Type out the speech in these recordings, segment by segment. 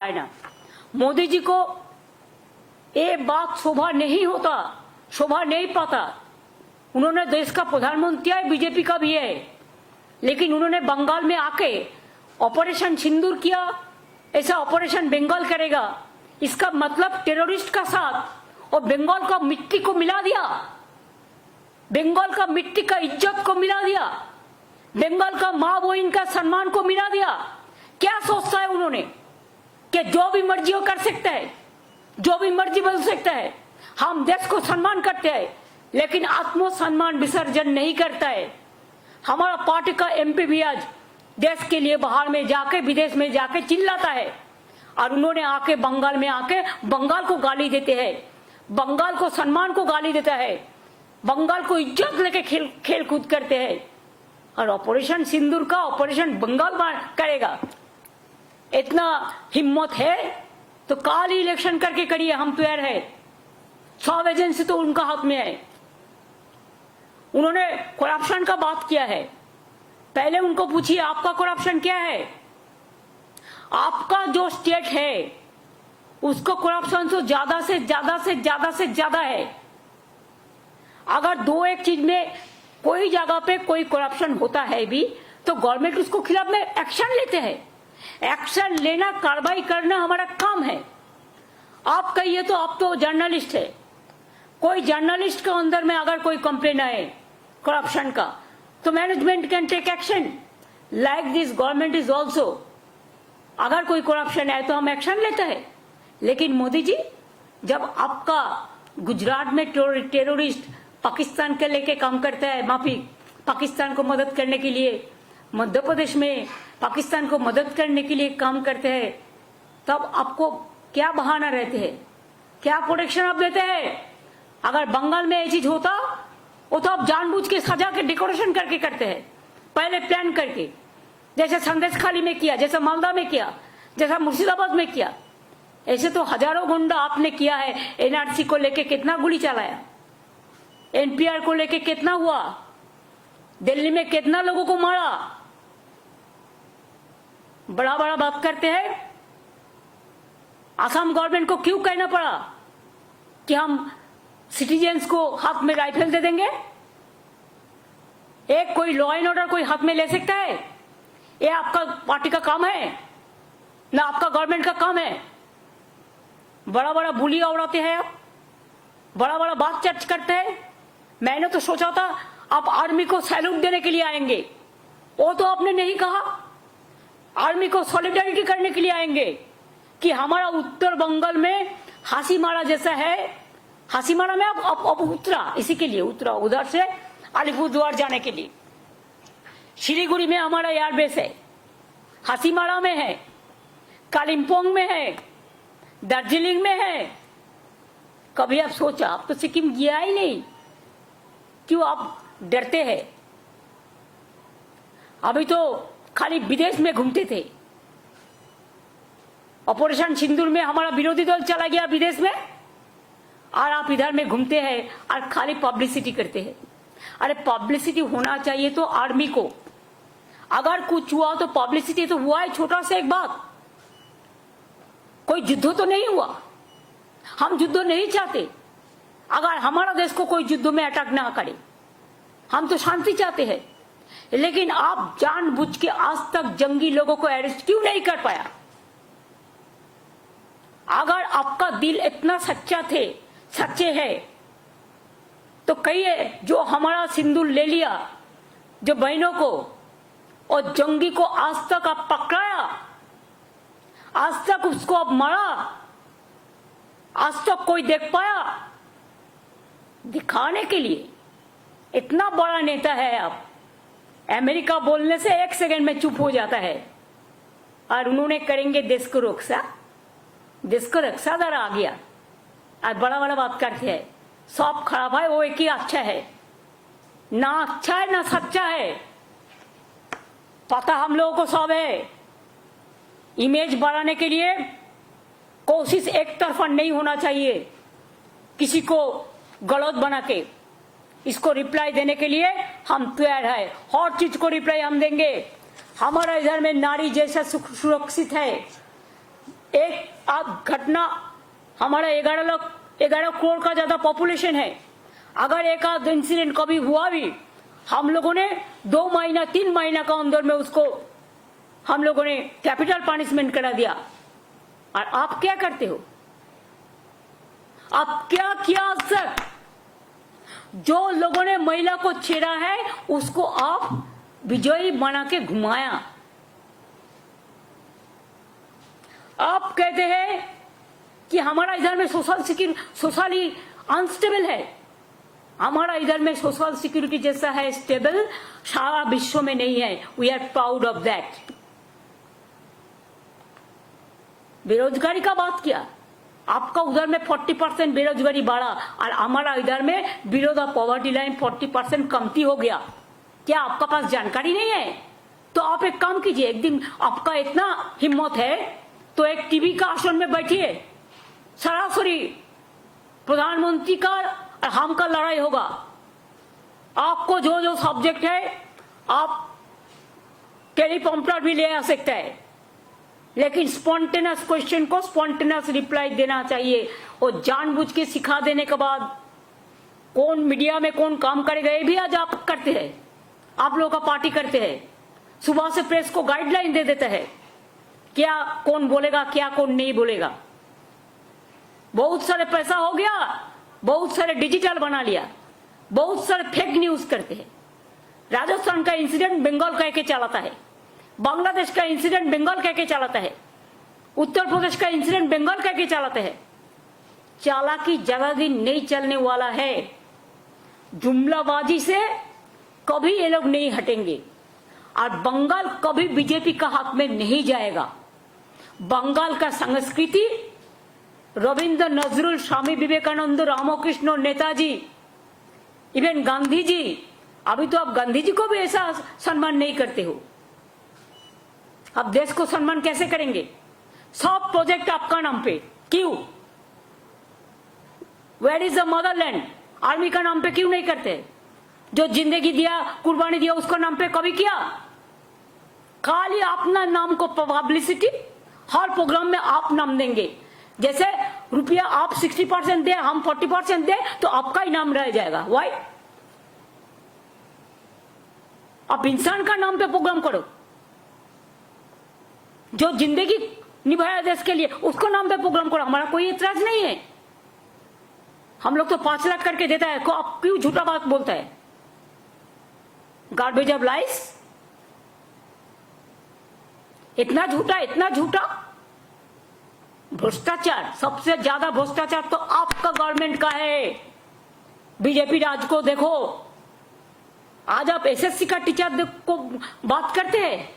है ना। मोदी जी को ये बात शोभा नहीं होता, शोभा नहीं पाता। उन्होंने देश का प्रधानमंत्री है, बीजेपी का भी है, लेकिन उन्होंने बंगाल में आके ऑपरेशन सिंदूर किया। ऐसा ऑपरेशन बंगाल करेगा, इसका मतलब टेररिस्ट का साथ और बंगाल का मिट्टी को मिला दिया, बंगाल का मिट्टी का इज्जत को मिला दिया, बंगाल का माँ बहन का सम्मान को मिला दिया। क्या सोचता है उन्होंने कि जो भी मर्जी वो कर सकता है, जो भी मर्जी बोल सकता है। हम देश को सम्मान करते हैं, लेकिन आत्मसम्मान विसर्जन नहीं करता है। हमारा पार्टी का एमपी भी आज देश के लिए बाहर में जाके, विदेश में जाके चिल्लाता है, और उन्होंने आके बंगाल में आके बंगाल को गाली देते हैं, बंगाल को सम्मान को गाली देता है, बंगाल को इज्जत लेके खेल कूद करते हैं। और ऑपरेशन सिंदूर का ऑपरेशन बंगाल करेगा। इतना हिम्मत है तो काल ही इलेक्शन करके करिए, हम तैयार है। 100 एजेंसी तो उनका हाथ में है। उन्होंने करप्शन का बात किया है, पहले उनको पूछिए आपका करप्शन क्या है। आपका जो स्टेट है उसको करप्शन तो ज्यादा से ज्यादा है। अगर दो एक चीज में कोई जगह पे कोई करप्शन होता है भी तो गवर्नमेंट उसको खिलाफ में एक्शन लेते हैं। एक्शन लेना, कार्रवाई करना हमारा काम है। आप कहिए तो आप तो जर्नलिस्ट है, कोई जर्नलिस्ट के अंदर में अगर कोई कंप्लेन आए करप्शन का तो management can take action. Like this government is also, अगर कोई करप्शन है तो हम एक्शन लेते हैं। लेकिन मोदी जी, जब आपका गुजरात में टेररिस्ट पाकिस्तान के लेके काम करता है, माफी, पाकिस्तान को मदद करने के लिए, मध्य प्रदेश में पाकिस्तान को मदद करने के लिए काम करते हैं, तब आपको क्या बहाना रहते हैं, क्या प्रोटेक्शन आप देते हैं। अगर बंगाल में ये चीज होता वो तो आप जानबूझ के सजा के डेकोरेशन करके करते हैं, पहले प्लान करके, जैसे संदेशखाली में किया, जैसे मालदा में किया, जैसा मुर्शिदाबाद में किया। ऐसे तो हजारों गुंडा आपने किया है। एनआरसी को लेके कितना गोली चलाया, एनपीआर को लेके कितना हुआ, दिल्ली में कितना लोगों को मारा। बड़ा बड़ा बात करते हैं। असम गवर्नमेंट को क्यों कहना पड़ा कि हम सिटीजन्स को हाथ में राइफल दे देंगे। एक कोई लॉ एंड ऑर्डर कोई हाथ में ले सकता है? ये आपका पार्टी का काम है ना आपका गवर्नमेंट का काम है। बड़ा बड़ा बुलिया उड़ाते हैं आप, बड़ा बड़ा बात चर्च करते हैं। मैंने तो सोचा था आप आर्मी को सैल्यूट देने के लिए आएंगे, वो तो आपने नहीं कहा। आर्मी को सॉलिडारिटी करने के लिए आएंगे कि हमारा उत्तर बंगाल में हासीमारा जैसा है। हासीमारा में अब उतरा, इसी के लिए उतरा, उधर से अलीपुरद्वार जाने के लिए। शिलीगुड़ी में हमारा एयरबेस है, हासीमारा में है, कालिम्पोंग में है, दार्जिलिंग में है। कभी आप सोचा? आप तो सिक्किम गया ही नहीं, क्यों आप डरते हैं? अभी तो खाली विदेश में घूमते थे। ऑपरेशन सिंदूर में हमारा विरोधी दल चला गया विदेश में, और आप इधर में घूमते हैं और खाली पब्लिसिटी करते हैं। अरे पब्लिसिटी होना चाहिए तो आर्मी को, अगर कुछ हुआ तो पब्लिसिटी तो हुआ है। छोटा सा एक बात, कोई युद्ध तो नहीं हुआ, हम युद्ध नहीं चाहते। अगर हमारा देश को कोई युद्ध में अटैक ना करे, हम तो शांति चाहते हैं। लेकिन आप जानबूझ के आज तक जंगी लोगों को अरेस्ट क्यों नहीं कर पाया? अगर आपका दिल इतना सच्चे है तो कहिए, जो हमारा सिंदूर ले लिया, जो बहनों को और जंगी को आज तक आप पकड़ाया, आज तक उसको आप मारा, आज तक कोई देख पाया? दिखाने के लिए इतना बड़ा नेता है आप। अमेरिका बोलने से 1 सेकंड में चुप हो जाता है, और उन्होंने करेंगे देश को रक्षा। देश को रक्षा दर आ गया और बड़ा बड़ा बात करते हैं। सब खराब है, वो एक ही अच्छा है। ना अच्छा है ना सच्चा है, पता हम लोगों को सब है। इमेज बढ़ाने के लिए कोशिश एक तरफा नहीं होना चाहिए, किसी को गलत बना के। इसको रिप्लाई देने के लिए हम तैयार है, हर चीज को रिप्लाई हम देंगे। हमारा इधर में नारी जैसा सुरक्षित है, एक आप घटना, हमारा 11 करोड़ का ज्यादा पॉपुलेशन है, अगर एक आध इंसिडेंट कभी हुआ भी, हम लोगों ने 2 महीना 3 महीना का अंदर में उसको हम लोगों ने कैपिटल पनिशमेंट करा दिया। और आप क्या करते हो? आप क्या किया सर? जो लोगों ने महिला को छेड़ा है उसको आप विजयी बना के घुमाया। आप कहते हैं कि हमारा इधर में सोशली अनस्टेबल है। हमारा इधर में सोशल सिक्योरिटी जैसा है स्टेबल सारा विश्व में नहीं है। We are proud of that. बेरोजगारी का बात किया, आपका उधर में 40% बेरोजगारी बढ़ा और हमारा इधर में बिलो द पॉवर्टी लाइन 40% कमती हो गया। क्या आपका पास जानकारी नहीं है? तो आप एक काम कीजिए, एक दिन आपका इतना हिम्मत है तो एक टीवी का आसन में बैठिए, सरासरी प्रधानमंत्री का और हम का लड़ाई होगा। आपको जो जो सब्जेक्ट है आप टेलीप्रॉम्प्टर भी ले आ सकते हैं, लेकिन स्पॉन्टेनियस क्वेश्चन को स्पॉन्टेनियस रिप्लाई देना चाहिए। और जानबूझ के सिखा देने के बाद कौन मीडिया में कौन काम करेगा ये भी आज आप करते हैं। आप लोगों का पार्टी करते हैं, सुबह से प्रेस को गाइडलाइन दे देते हैं क्या कौन बोलेगा क्या कौन नहीं बोलेगा। बहुत सारे पैसा हो गया, बहुत सारे डिजिटल बना लिया, बहुत सारे फेक न्यूज करते हैं। राजस्थान का इंसिडेंट बंगाल कह के चलाता है, बांग्लादेश का इंसिडेंट बंगाल कह के चलाता है, उत्तर प्रदेश का इंसिडेंट बंगाल कह के चलाते हैं। चालाकी ज्यादा दिन नहीं चलने वाला है। जुमलाबाजी से कभी ये लोग नहीं हटेंगे और बंगाल कभी बीजेपी का हक में नहीं जाएगा। बंगाल का संस्कृति रविंद्र नजरुल, स्वामी विवेकानंद, रामकृष्ण, नेताजी, इवन गांधी जी, अभी तो आप गांधी जी को भी ऐसा सम्मान नहीं करते हो। अब देश को सम्मान कैसे करेंगे? सब प्रोजेक्ट आपका नाम पे क्यों? Where is the motherland? Army का नाम पे क्यों नहीं करते? जो जिंदगी दिया, कुर्बानी दिया, उसका नाम पे कभी किया? खाली अपना नाम को पब्लिसिटी, हर प्रोग्राम में आप नाम देंगे। जैसे रुपया आप 60% दे, हम 40% दे तो आपका ही नाम रह जाएगा। वाई? आप इंसान का नाम पे प्रोग्राम करो। जो जिंदगी निभाया देश के लिए उसको नाम पे प्रोग्राम करो, हमारा कोई एतराज नहीं है। हम लोग तो 5 लाख करके देता है, को आप क्यों झूठा बात बोलता है? गार्बेज ऑफ लाइस, इतना झूठा, इतना झूठा। भ्रष्टाचार, सबसे ज्यादा भ्रष्टाचार तो आपका गवर्नमेंट का है। बीजेपी राज को देखो, आज आप एसएससी का टीचर को बात करते हैं,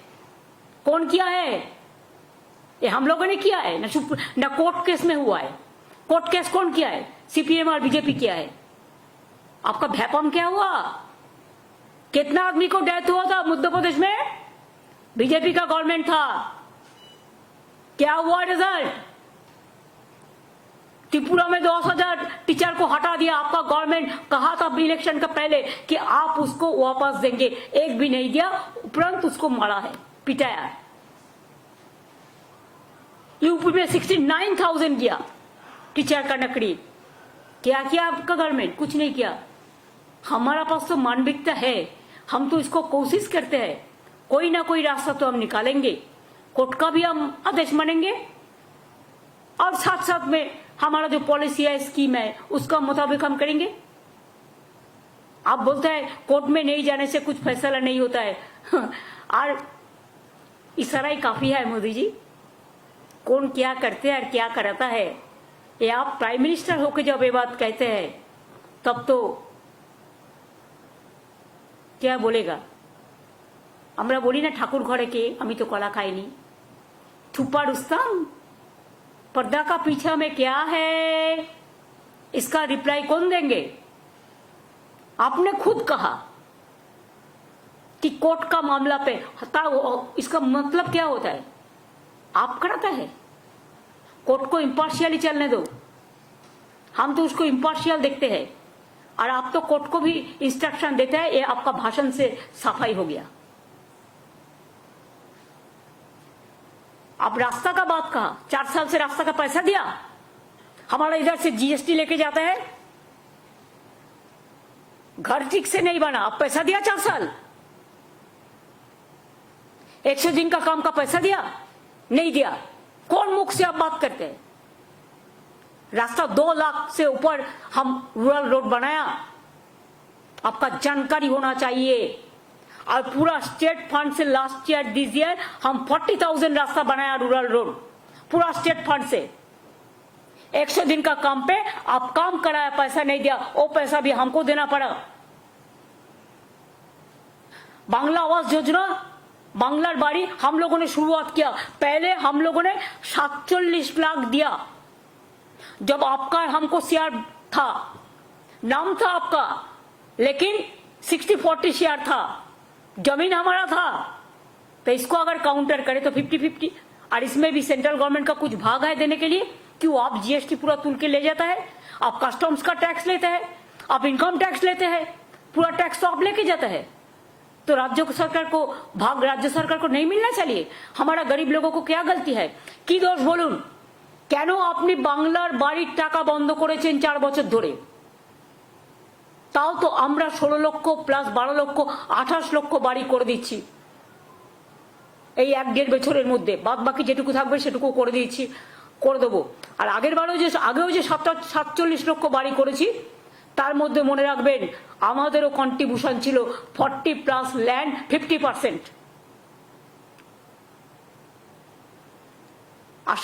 कौन किया है? ये हम लोगों ने किया है ना कोर्ट केस में हुआ है। कोर्ट केस कौन किया है? सीपीएम और बीजेपी किया है। आपका भैपम क्या हुआ? कितना आदमी को डेथ हुआ था मध्य प्रदेश में? बीजेपी का गवर्नमेंट था। क्या हुआ रिजल्ट? त्रिपुरा में 10,000 टीचर को हटा दिया आपका गवर्नमेंट। कहा था इलेक्शन का पहले कि आप उसको वापस देंगे, एक भी नहीं दिया, उपरांत उसको मारा है, पिटाया है। यूपी में 69,000 दिया टीचर का नकली। क्या किया आपका गवर्नमेंट? कुछ नहीं किया। हमारा पास तो मानविकता है, हम तो इसको कोशिश करते हैं, कोई ना कोई रास्ता तो हम निकालेंगे। कोर्ट का भी हम आदेश मानेंगे और साथ साथ में हमारा जो पॉलिसी है, स्कीम है, उसका मुताबिक हम करेंगे। आप बोलते हैं कोर्ट में नहीं जाने से कुछ फैसला नहीं होता है और इशारा ही काफी है मोदी जी। कौन क्या करते हैं और क्या कराता है, ये आप प्राइम मिनिस्टर होकर जब ये बात कहते हैं तब तो क्या बोलेगा? আমরা বলি না ঠাকুর ঘরে কে, আমি তো কলা খাইনি। छुपा रुस्तम, पर्दा का पीछा में क्या है, इसका रिप्लाई कौन देंगे? आपने खुद कहा कि कोर्ट का मामला पे इसका मतलब क्या होता है? आप कराता है। कोर्ट को इम्पार्शियली चलने दो, हम तो उसको इम्पार्शियल देखते हैं और आप तो कोर्ट को भी इंस्ट्रक्शन देते हैं। ये आपका भाषण से सफाई हो गया। अब रास्ता का बात कहा, 4 साल से रास्ता का पैसा दिया, हमारा इधर से जीएसटी लेके जाता है, घर ठीक से नहीं बना, अब पैसा दिया 4 साल, 100 दिन का काम का पैसा दिया नहीं दिया, कौन मुख से आप बात करते हैं? रास्ता 2 लाख से ऊपर हम रूरल रोड बनाया, आपका जानकारी होना चाहिए। और पूरा स्टेट फंड से लास्ट ईयर दिस ईयर हम 40,000 रास्ता बनाया रूरल रोड, पूरा स्टेट फंड से। 100 दिन का काम पे आप काम कराया, पैसा नहीं दिया, वो पैसा भी हमको देना पड़ा। बांग्ला आवास योजना, बांग्लार बाड़ी हम लोगों ने शुरुआत किया, पहले हम लोगों ने 47 लाख दिया। जब आपका हमको शेयर था, नाम था आपका, लेकिन 60-40 शेयर था, जमीन हमारा था। तो इसको अगर काउंटर करें तो 50-50, और इसमें भी सेंट्रल गवर्नमेंट का कुछ भाग है देने के लिए। क्यों? आप जीएसटी पूरा तुल के ले जाता है, आप कस्टम्स का टैक्स लेते हैं, आप इनकम टैक्स लेते हैं, पूरा टैक्स तो आप लेके जाता है। तो राज्य सरकार को भाग राज्य सरकार को नहीं मिलना चाहिए? हमारा गरीब लोगों को क्या गलती है? কি দোষ বলুন? কেন আপনি বাংলার বাড়ির টাকা বন্ধ করেছেন 4 বছর ধরে? তাও তো আমরা 16 লক্ষ প্লাস 12 লক্ষ 28 লক্ষ বাড়ি করে দিচ্ছি এই 1-1.5 বছরের মধ্যে। বাদ বাকি যেটুকু থাকবে সেটুকু করে দিচ্ছি, করে দেবো। আর আগেও যে 47 লক্ষ বাড়ি করেছি, তার মধ্যে মনে রাখবেন আমাদেরও কন্ট্রিবিউশন ছিল 40 প্লাস ল্যান্ড 50%। আর